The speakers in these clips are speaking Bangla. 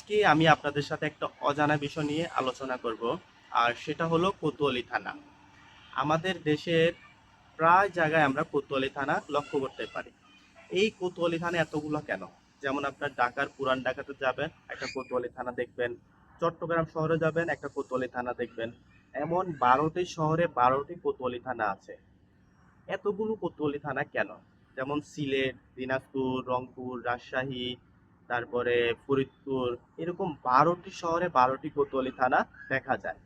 আজকে আমি আপনাদের সাথে একটা অজানা বিষয় নিয়ে আলোচনা করব। আর সেটা হলো কোতোয়ালি থানা। আমাদের দেশের প্রায় জায়গায় আমরা কোতোয়ালি থানা লক্ষ্য করতে পারি। এই কোতোয়ালি থানা এতগুলো কেন? যেমন আপনার ঢাকার পুরান ঢাকাতে যাবেন, একটা কোতোয়ালি থানা দেখবেন। চট্টগ্রাম শহরে যাবেন, একটা কোতোয়ালি থানা দেখবেন। এমন 12টি শহরে 12টি কোতোয়ালি থানা আছে। এতগুলো কোতোয়ালি থানা কেন? যেমন সিলেট, দিনাজপুর, রংপুর, রাজশাহী, তারপরে ফরিদপুর, এরকম 12টি শহরে 12টি কোতোয়ালি থানা দেখা যায়।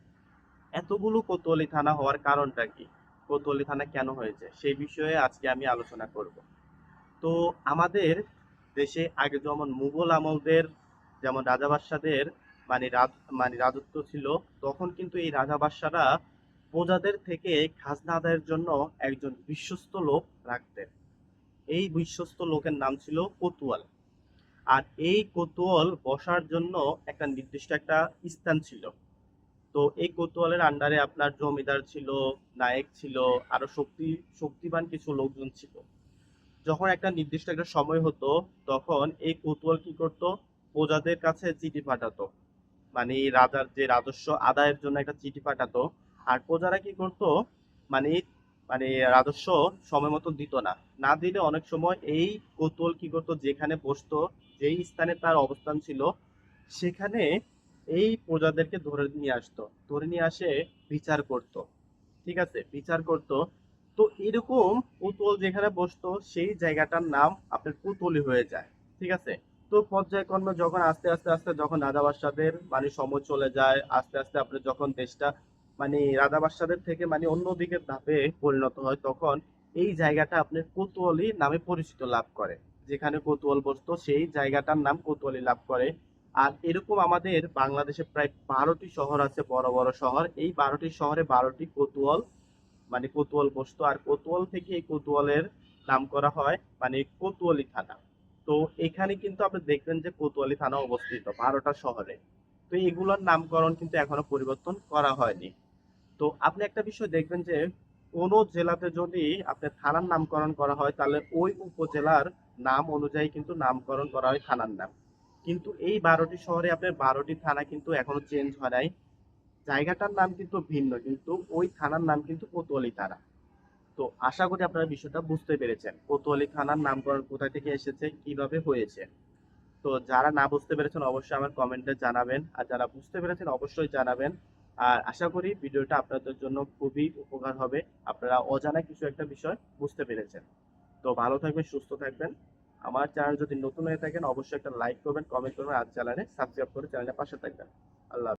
এতগুলো কোতোয়ালি থানা হওয়ার কারণটা কি? কোতোয়ালি থানা কেন হয়েছে সেই বিষয়ে আজকে আমি আলোচনা করব। তো আমাদের দেশে আগে যেমন মুঘল আমলদের, যেমন রাজা বাদশাদের মানে রাজত্ব ছিল, তখন কিন্তু এই রাজা বাদশারা প্রজাদের থেকে খাজনা আদায়ের জন্য একজন বিশ্বস্ত লোক রাখতেন। এই বিশ্বস্ত লোকের নাম ছিল কোতোয়াল। আর এই কোতোয়াল বসার জন্য একটা নির্দিষ্ট একটা স্থান ছিল। তো এই কোতোয়ালের আন্ডারে আপনার জমিদার ছিল, নায়েক ছিল, আরো শক্তিবান কিছু লোকজন ছিল। যখন একটা নির্দিষ্ট একটা সময় হতো, তখন এই কোতোয়াল কি করতো? প্রজাদের কাছে চিঠি পাঠাতো, মানে রাজার যে রাজস্ব আদায়ের জন্য একটা চিঠি পাঠাতো। আর প্রজারা কি করতো? মানে মানে রাজস্ব সময় মতো দিত না। না দিলে অনেক সময় এই কোতোয়াল কি করতো, যেখানে বসতো, যেই স্থানে তার অবস্থান ছিল, সেখানে এই প্রজাদেরকে ধরে নিয়ে আসতো, ধরে নিয়ে আসে বিচার করত। ঠিক আছে, বিচার করত। তো এরকম কোতোয়াল যেখানে বসতো সেই জায়গাটার নাম আপনার কোতোয়ালি হয়ে যায়। ঠিক আছে। তো পর্যায়ক্রমে যখন আস্তে আস্তে আস্তে যখন রাজা বাদশাদের মানে সময় চলে যায়, আস্তে আস্তে আপনার যখন দেশটা মানে রাজা বাদশাদের থেকে মানে অন্যদিকে ধাপে পরিণত হয়, তখন এই জায়গাটা আপনার কোতোয়ালি নামে পরিচিত লাভ করে। যেখানে কোতোয়াল বসতো সেই জায়গাটার নাম কোতোয়ালি লাভ করে। আর এরকম আমাদের বাংলাদেশে প্রায় 12টি শহর আছে, বড় বড় শহর। এই 12টি শহরে 12টি কোতোয়াল মানে কোতোয়াল বসতো। আর কোতোয়াল থেকে এই কোতোয়ালের নাম করা হয় মানে কোতোয়ালি থানা। তো এখানে কিন্তু আপনি দেখবেন যে কোতোয়ালি থানা অবস্থিত 12টা শহরে। তো এগুলোর নামকরণ কিন্তু এখনো পরিবর্তন করা হয়নি। তো আপনি একটা বিষয় দেখবেন যে কোনো জেলাতে যদি আপনার থানার নামকরণ করা হয়, তাহলে ওই উপজেলার নাম অনুযায়ী কিন্তু নামকরণ করা হয় থানার নাম। কিন্তু এই 12টি শহরে আপনার 12টি থানা কিন্তু এখনো চেঞ্জ হয় নাই। জায়গাটার নাম কিন্তু ভিন্ন, কিন্তু ওই থানার নাম কিন্তু কোতোয়ালি থানা। তো আশা করি আপনারা বিষয়টা বুঝতে পেরেছেন, কোতোয়ালি থানার নামকরণ কোথায় থেকে এসেছে, কিভাবে হয়েছে। তো যারা না বুঝতে পেরেছেন অবশ্যই আমার কমেন্টে জানাবেন, আর যারা বুঝতে পেরেছেন অবশ্যই জানাবেন। আর আশা করি ভিডিওটা আপনাদের জন্য খুবই উপকার হবে। আপনারা অজানা কিছু একটা বিষয় বুঝতে পেরেছেন। তো ভালো থাকবেন, সুস্থ থাকবেন। আমার চ্যানেল যদি নতুন হয়ে থাকেন অবশ্যই একটা লাইক করবেন, কমেন্ট করবেন, আর চ্যানেলে সাবস্ক্রাইব করে চ্যানেলের পাশে থাকবেন। আল্লাহ হাফেজ।